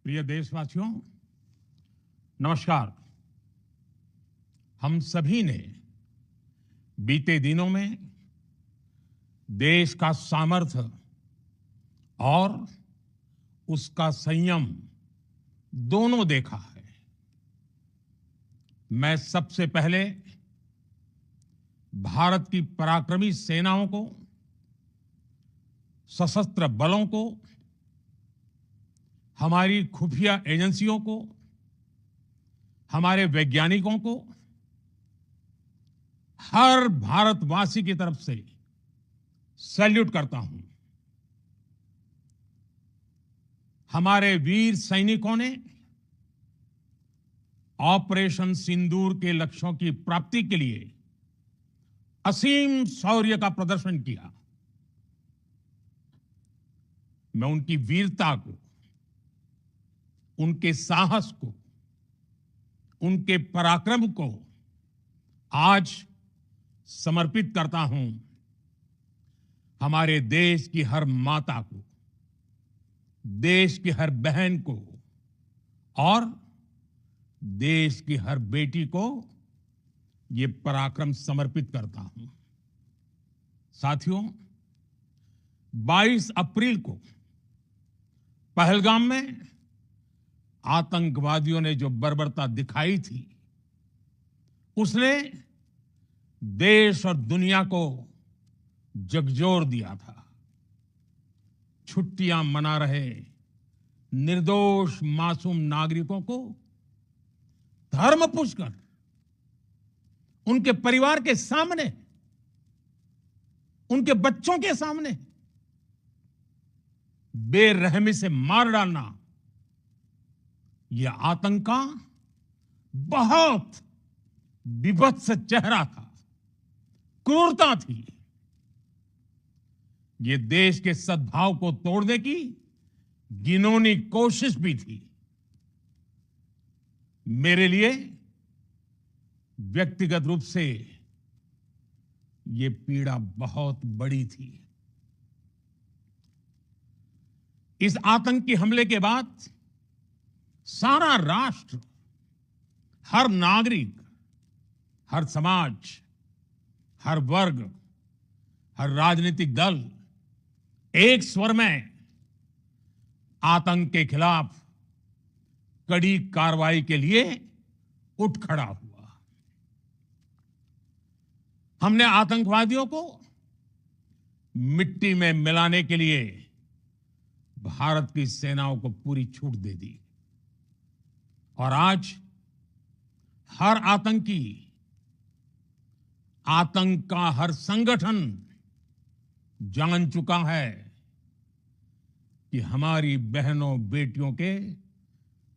प्रिय देशवासियों, नमस्कार। हम सभी ने बीते दिनों में देश का सामर्थ्य और उसका संयम दोनों देखा है। मैं सबसे पहले भारत की पराक्रमी सेनाओं को, सशस्त्र बलों को, हमारी खुफिया एजेंसियों को, हमारे वैज्ञानिकों को, हर भारतवासी की तरफ से सैल्यूट करता हूं। हमारे वीर सैनिकों ने ऑपरेशन सिंदूर के लक्ष्यों की प्राप्ति के लिए असीम शौर्य का प्रदर्शन किया। मैं उनकी वीरता को, उनके साहस को, उनके पराक्रम को आज समर्पित करता हूं। हमारे देश की हर माता को, देश की हर बहन को और देश की हर बेटी को ये पराक्रम समर्पित करता हूं। साथियों, 22 अप्रैल को पहलगाम में आतंकवादियों ने जो बर्बरता दिखाई थी, उसने देश और दुनिया को झकझोर दिया था। छुट्टियां मना रहे निर्दोष मासूम नागरिकों को धर्म पूछकर उनके परिवार के सामने, उनके बच्चों के सामने बेरहमी से मार डालना, यह आतंक का बहुत विभत्स चेहरा था, क्रूरता थी। ये देश के सद्भाव को तोड़ने की घिनौनी कोशिश भी थी। मेरे लिए व्यक्तिगत रूप से ये पीड़ा बहुत बड़ी थी। इस आतंकी हमले के बाद सारा राष्ट्र, हर नागरिक, हर समाज, हर वर्ग, हर राजनीतिक दल एक स्वर में आतंक के खिलाफ कड़ी कार्रवाई के लिए उठ खड़ा हुआ। हमने आतंकवादियों को मिट्टी में मिलाने के लिए भारत की सेनाओं को पूरी छूट दे दी और आज हर आतंकी, आतंक का हर संगठन जान चुका है कि हमारी बहनों बेटियों के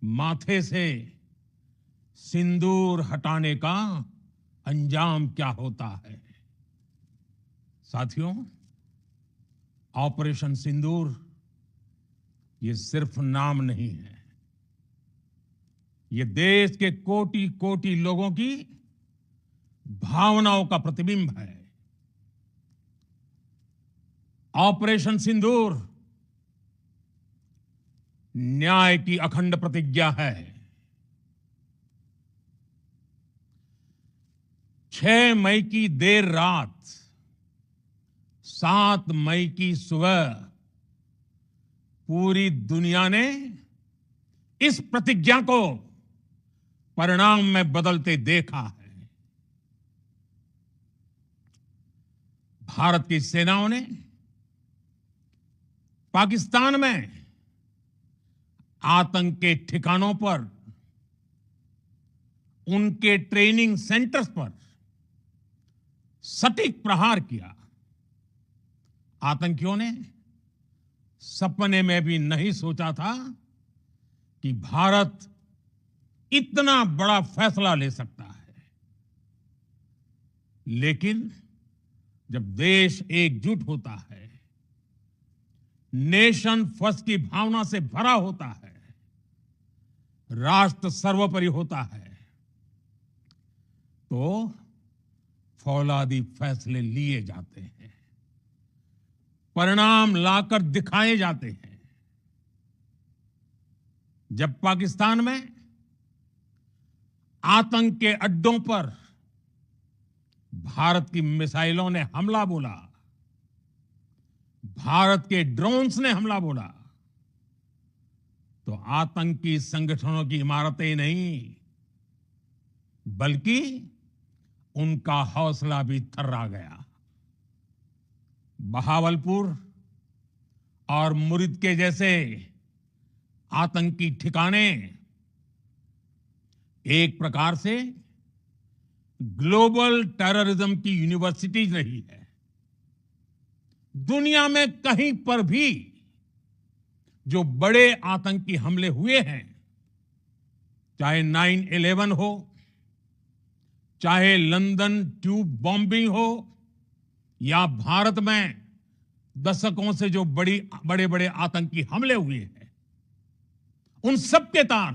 माथे से सिंदूर हटाने का अंजाम क्या होता है। साथियों, ऑपरेशन सिंदूर ये सिर्फ नाम नहीं है, ये देश के कोटि कोटि लोगों की भावनाओं का प्रतिबिंब है। ऑपरेशन सिंदूर न्याय की अखंड प्रतिज्ञा है। 6 मई की देर रात, 7 मई की सुबह पूरी दुनिया ने इस प्रतिज्ञा को परिणाम में बदलते देखा है। भारत की सेनाओं ने पाकिस्तान में आतंक के ठिकानों पर, उनके ट्रेनिंग सेंटर्स पर सटीक प्रहार किया। आतंकियों ने सपने में भी नहीं सोचा था कि भारत इतना बड़ा फैसला ले सकता है। लेकिन जब देश एकजुट होता है, नेशन फर्स्ट की भावना से भरा होता है, राष्ट्र सर्वोपरि होता है, तो फौलादी फैसले लिए जाते हैं, परिणाम लाकर दिखाए जाते हैं। जब पाकिस्तान में आतंक के अड्डों पर भारत की मिसाइलों ने हमला बोला, भारत के ड्रोन्स ने हमला बोला, तो आतंकी संगठनों की इमारतें नहीं बल्कि उनका हौसला भी थर्रा गया। बहावलपुर और मुरिद के जैसे आतंकी ठिकाने एक प्रकार से ग्लोबल टेररिज्म की यूनिवर्सिटीज रही है। दुनिया में कहीं पर भी जो बड़े आतंकी हमले हुए हैं, चाहे 9/11 हो, चाहे लंदन ट्यूब बॉम्बिंग हो, या भारत में दशकों से जो बड़े बड़े आतंकी हमले हुए हैं, उन सब के तार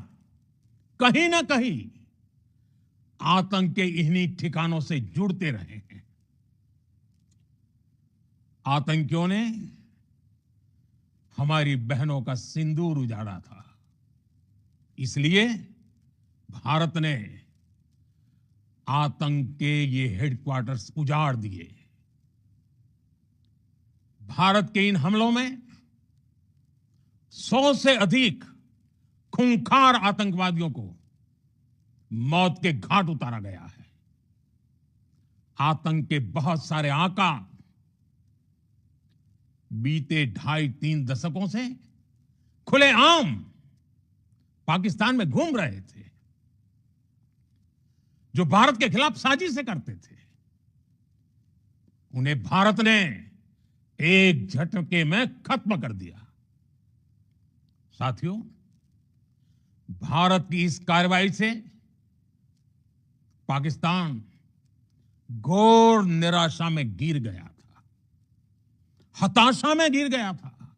कहीं ना कहीं आतंक के इन्हीं ठिकानों से जुड़ते रहे हैं। आतंकियों ने हमारी बहनों का सिंदूर उजाड़ा था, इसलिए भारत ने आतंक के ये हेडक्वार्टर्स उजाड़ दिए। भारत के इन हमलों में 100 से अधिक खूंखार आतंकवादियों को मौत के घाट उतारा गया है। आतंक के बहुत सारे आका बीते 2.5-3 दशकों से खुलेआम पाकिस्तान में घूम रहे थे, जो भारत के खिलाफ साजिशें करते थे। उन्हें भारत ने एक झटके में खत्म कर दिया। साथियों, भारत की इस कार्रवाई से पाकिस्तान घोर निराशा में गिर गया था, हताशा में गिर गया था,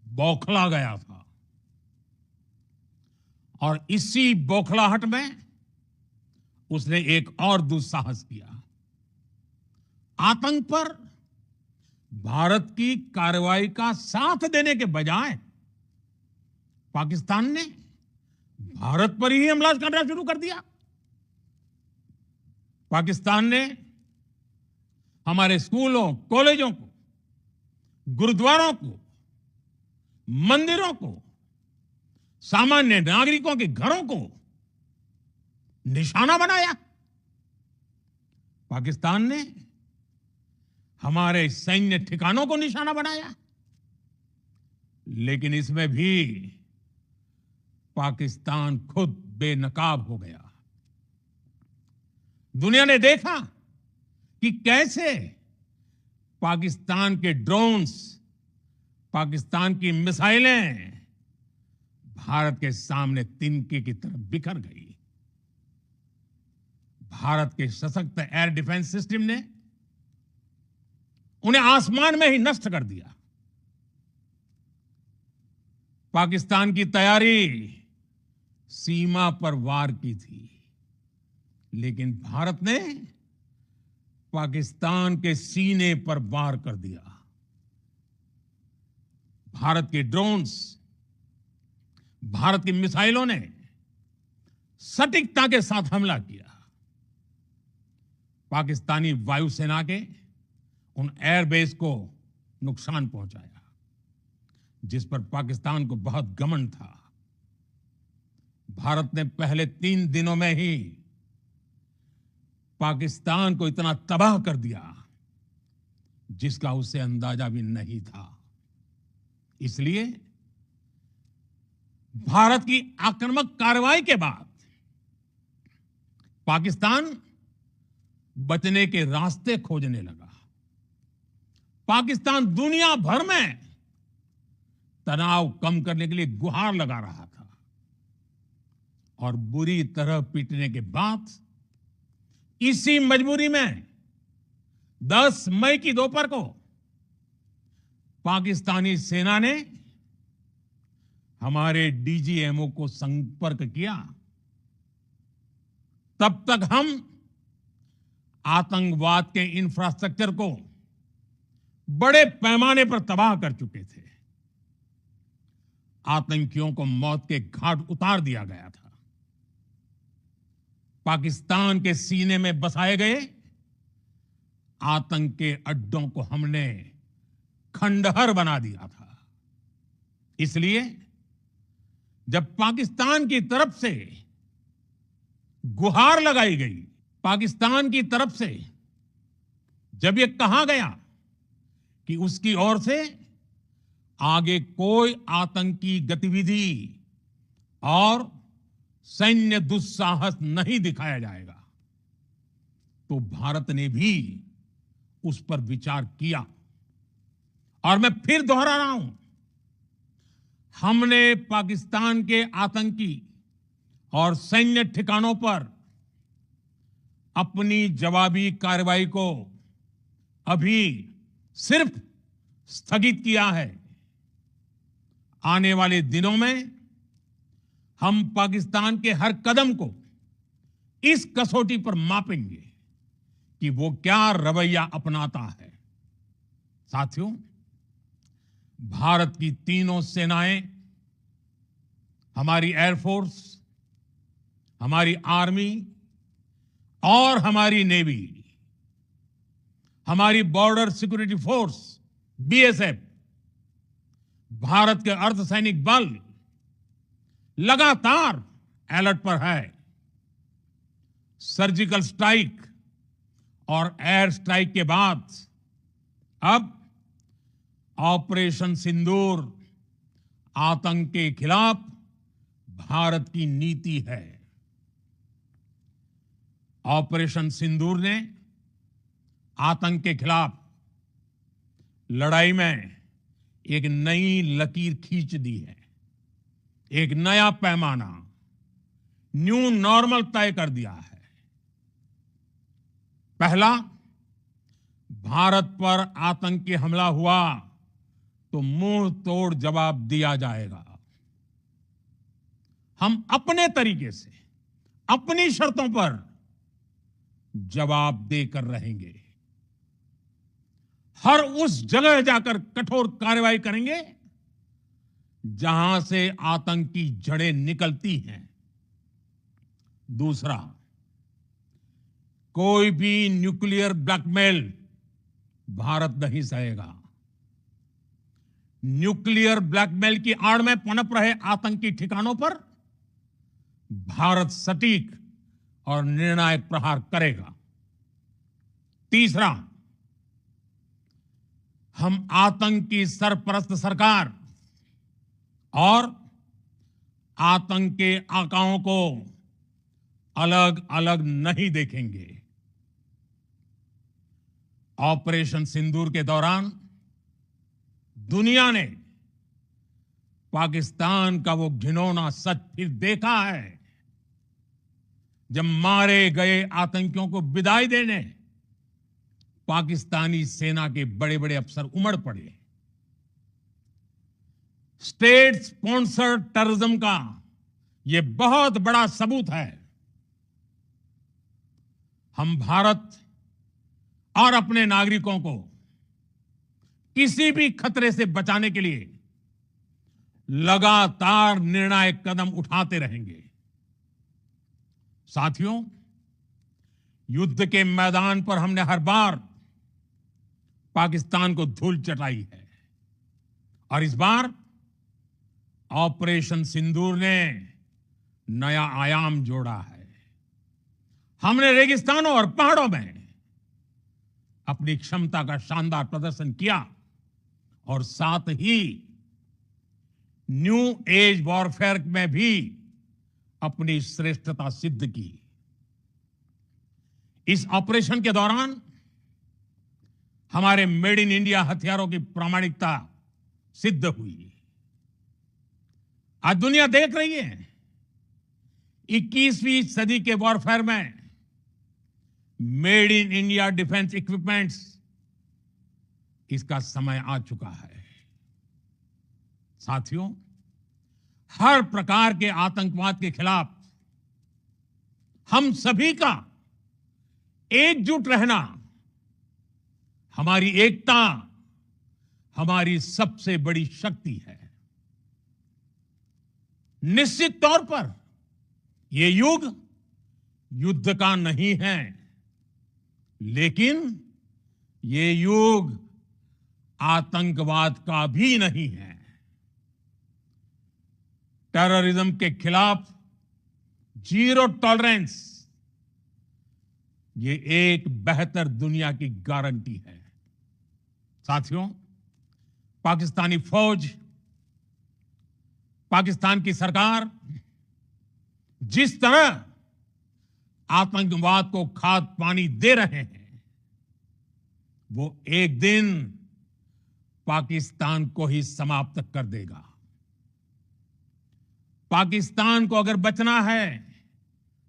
बौखला गया था। और इसी बौखलाहट में उसने एक और दुस्साहस किया। आतंक पर भारत की कार्रवाई का साथ देने के बजाय पाकिस्तान ने भारत पर ही हमला करना शुरू कर दिया। पाकिस्तान ने हमारे स्कूलों, कॉलेजों को, गुरुद्वारों को, मंदिरों को, सामान्य नागरिकों के घरों को निशाना बनाया। पाकिस्तान ने हमारे सैन्य ठिकानों को निशाना बनाया। लेकिन इसमें भी पाकिस्तान खुद बेनकाब हो गया। दुनिया ने देखा कि कैसे पाकिस्तान के ड्रोन्स, पाकिस्तान की मिसाइलें भारत के सामने तिनके की तरह बिखर गई। भारत के सशक्त एयर डिफेंस सिस्टम ने उन्हें आसमान में ही नष्ट कर दिया। पाकिस्तान की तैयारी सीमा पर वार की थी, लेकिन भारत ने पाकिस्तान के सीने पर वार कर दिया। भारत के ड्रोन्स, भारत की मिसाइलों ने सटीकता के साथ हमला किया। पाकिस्तानी वायुसेना के उन एयरबेस को नुकसान पहुंचाया, जिस पर पाकिस्तान को बहुत घमंड था। भारत ने पहले 3 दिनों में ही पाकिस्तान को इतना तबाह कर दिया जिसका उसे अंदाजा भी नहीं था। इसलिए भारत की आक्रामक कार्रवाई के बाद पाकिस्तान बचने के रास्ते खोजने लगा। पाकिस्तान दुनिया भर में तनाव कम करने के लिए गुहार लगा रहा था, और बुरी तरह पीटने के बाद इसी मजबूरी में 10 मई की दोपहर को पाकिस्तानी सेना ने हमारे डीजीएमओ को संपर्क किया। तब तक हम आतंकवाद के इंफ्रास्ट्रक्चर को बड़े पैमाने पर तबाह कर चुके थे। आतंकियों को मौत के घाट उतार दिया गया था। पाकिस्तान के सीने में बसाए गए आतंक के अड्डों को हमने खंडहर बना दिया था। इसलिए जब पाकिस्तान की तरफ से गुहार लगाई गई, पाकिस्तान की तरफ से जब यह कहा गया कि उसकी ओर से आगे कोई आतंकी गतिविधि और सैन्य दुस्साहस नहीं दिखाया जाएगा, तो भारत ने भी उस पर विचार किया। और मैं फिर दोहरा रहा हूं, हमने पाकिस्तान के आतंकी और सैन्य ठिकानों पर अपनी जवाबी कार्रवाई को अभी सिर्फ स्थगित किया है। आने वाले दिनों में हम पाकिस्तान के हर कदम को इस कसौटी पर मापेंगे कि वो क्या रवैया अपनाता है। साथियों, भारत की तीनों सेनाएं, हमारी एयरफोर्स, हमारी आर्मी और हमारी नेवी, हमारी border security force BSF, Bharat के अर्धसैनिक बल लगातार अलर्ट पर है। सर्जिकल स्ट्राइक और एयर स्ट्राइक के बाद अब ऑपरेशन सिंदूर आतंक के खिलाफ भारत की नीति है। ऑपरेशन सिंदूर ने आतंक के खिलाफ लड़ाई में एक नई लकीर खींच दी है, एक नया पैमाना, न्यू नॉर्मल तय कर दिया है। पहला, भारत पर आतंकी हमला हुआ तो मुंह तोड़ जवाब दिया जाएगा। हम अपने तरीके से, अपनी शर्तों पर जवाब देकर रहेंगे। हर उस जगह जाकर कठोर कार्रवाई करेंगे जहां से आतंक की जड़ें निकलती हैं। दूसरा, कोई भी न्यूक्लियर ब्लैकमेल भारत नहीं सहेगा। न्यूक्लियर ब्लैकमेल की आड़ में पनप रहे आतंकी ठिकानों पर भारत सटीक और निर्णायक प्रहार करेगा। तीसरा, हम आतंक की सरपरस्त सरकार और आतंक के आकाओं को अलग अलग नहीं देखेंगे। ऑपरेशन सिंदूर के दौरान दुनिया ने पाकिस्तान का वो घिनौना सच फिर देखा है, जब मारे गए आतंकियों को विदाई देने पाकिस्तानी सेना के बड़े बड़े अफसर उमड़ पड़े। स्टेट स्पॉन्सर्ड टेररिज्म का यह बहुत बड़ा सबूत है। हम भारत और अपने नागरिकों को किसी भी खतरे से बचाने के लिए लगातार निर्णायक कदम उठाते रहेंगे। साथियों, युद्ध के मैदान पर हमने हर बार पाकिस्तान को धूल चटाई है और इस बार ऑपरेशन सिंदूर ने नया आयाम जोड़ा है। हमने रेगिस्तानों और पहाड़ों में अपनी क्षमता का शानदार प्रदर्शन किया और साथ ही न्यू एज वॉरफेयर में भी अपनी श्रेष्ठता सिद्ध की। इस ऑपरेशन के दौरान हमारे मेड इन इंडिया हथियारों की प्रामाणिकता सिद्ध हुई। आज दुनिया देख रही है 21वीं सदी के वॉरफेयर में made in India defence equipments, इसका समय आ चुका है। साथियों, हर प्रकार के आतंकवाद के खिलाफ हम सभी का एकजुट रहना हमारी एकता, हमारी सबसे बड़ी शक्ति है। निश्चित तौर पर ये युग युद्ध का नहीं है, लेकिन ये युग आतंकवाद का भी नहीं है। टेररिज्म के खिलाफ जीरो टॉलरेंस ये एक बेहतर दुनिया की गारंटी है। साथियों, पाकिस्तानी फौज, पाकिस्तान की सरकार जिस तरह आतंकवाद को खाद पानी दे रहे हैं, वो एक दिन पाकिस्तान को ही समाप्त कर देगा। पाकिस्तान को अगर बचना है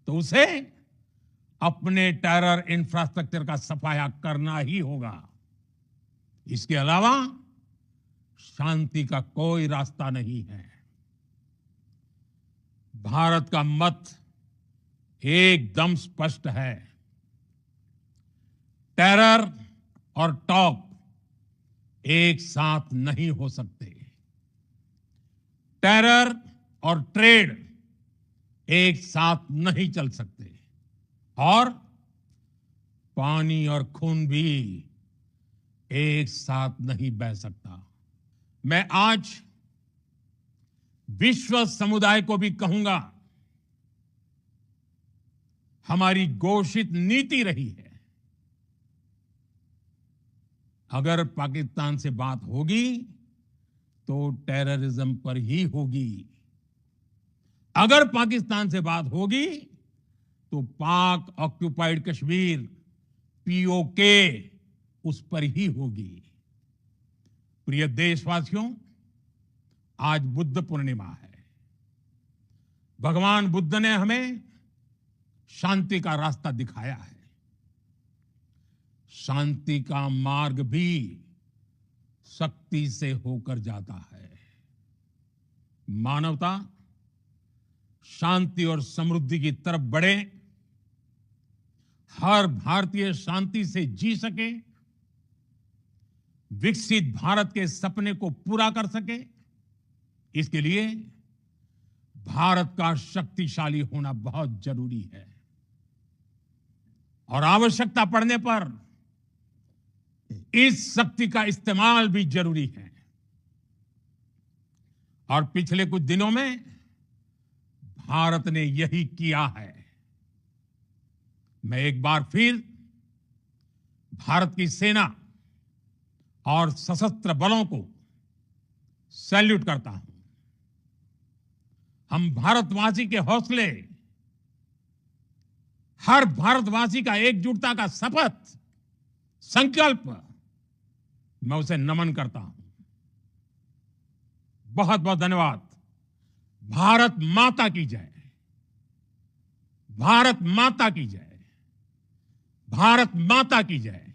तो उसे अपने टेरर इंफ्रास्ट्रक्चर का सफाया करना ही होगा। इसके अलावा शांति का कोई रास्ता नहीं है। भारत का मत एकदम स्पष्ट है। टेरर और टॉक एक साथ नहीं हो सकते। टेरर और ट्रेड एक साथ नहीं चल सकते, और पानी और खून भी एक साथ नहीं बह सकता। मैं आज विश्व समुदाय को भी कहूंगा, हमारी घोषित नीति रही है, अगर पाकिस्तान से बात होगी तो टेररिज्म पर ही होगी। अगर पाकिस्तान से बात होगी तो पाक ऑक्युपाइड कश्मीर पीओके उस पर ही होगी। प्रिय देशवासियों, आज बुद्ध पूर्णिमा है। भगवान बुद्ध ने हमें शांति का रास्ता दिखाया है। शांति का मार्ग भी शक्ति से होकर जाता है। मानवता शांति और समृद्धि की तरफ बढ़े, हर भारतीय शांति से जी सके, विकसित भारत के सपने को पूरा कर सके, इसके लिए भारत का शक्तिशाली होना बहुत जरूरी है। और आवश्यकता पड़ने पर इस शक्ति का इस्तेमाल भी जरूरी है। और पिछले कुछ दिनों में भारत ने यही किया है। मैं एक बार फिर भारत की सेना और सशस्त्र बलों को सैल्यूट करता हूं। हम भारतवासी के हौसले, हर भारतवासी का एकजुटता का शपथ, संकल्प, मैं उसे नमन करता हूं। बहुत बहुत धन्यवाद। भारत माता की जय। भारत माता की जय। भारत माता की जय।